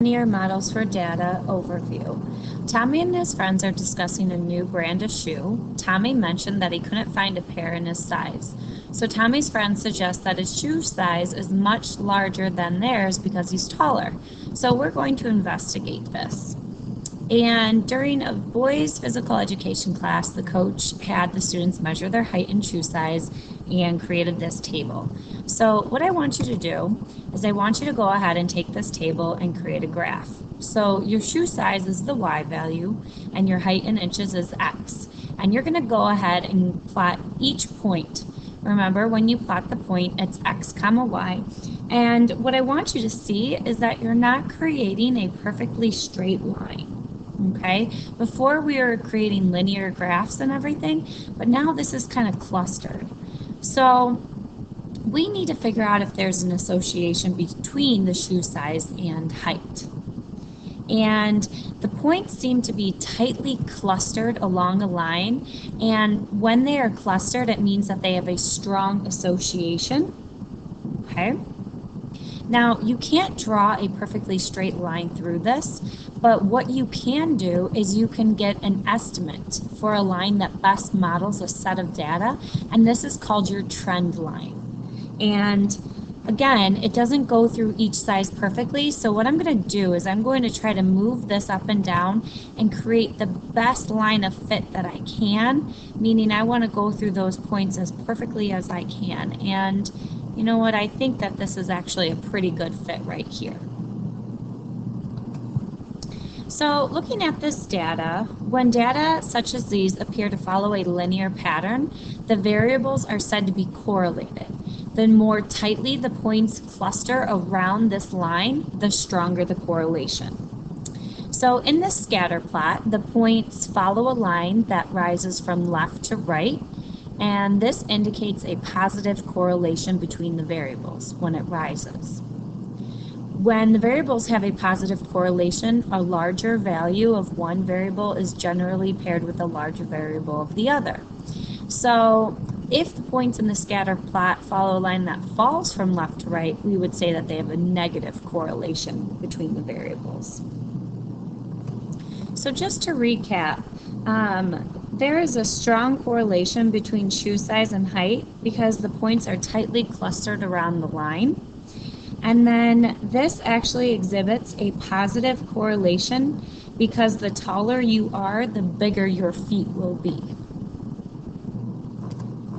Linear Models for Data overview. Tommy and his friends are discussing a new brand of shoe. Tommy mentioned that he couldn't find a pair in his size. So Tommy's friends suggest that his shoe size is much larger than theirs because he's taller. So we're going to investigate this. And during a boys' physical education class, the coach had the students measure their height and shoe size and created this table. So what I want you to do is I want you to go ahead and take this table and create a graph. So your shoe size is the Y value and your height in inches is X. And you're going to go ahead and plot each point. Remember, when you plot the point, it's X comma Y. And what I want you to see is that you're not creating a perfectly straight line. Okay, before we were creating linear graphs and everything, but now this is kind of clustered. So we need to figure out if there's an association between the shoe size and height. And the points seem to be tightly clustered along a line, and when they are clustered, it means that they have a strong association. Okay. Now, you can't draw a perfectly straight line through this, but what you can do is you can get an estimate for a line that best models a set of data, and this is called your trend line. And again, it doesn't go through each size perfectly, so what I'm going to do is I'm going to try to move this up and down and create the best line of fit that I can, meaning I want to go through those points as perfectly as I can. And you know what? I think that this is actually a pretty good fit right here. So looking at this data, when data such as these appear to follow a linear pattern, the variables are said to be correlated. The more tightly the points cluster around this line, the stronger the correlation. So in this scatter plot, the points follow a line that rises from left to right, and this indicates a positive correlation between the variables when it rises. When the variables have a positive correlation, a larger value of one variable is generally paired with a larger variable of the other. So if the points in the scatter plot follow a line that falls from left to right, we would say that they have a negative correlation between the variables. So just to recap, there is a strong correlation between shoe size and height because the points are tightly clustered around the line. And then this actually exhibits a positive correlation because the taller you are, the bigger your feet will be.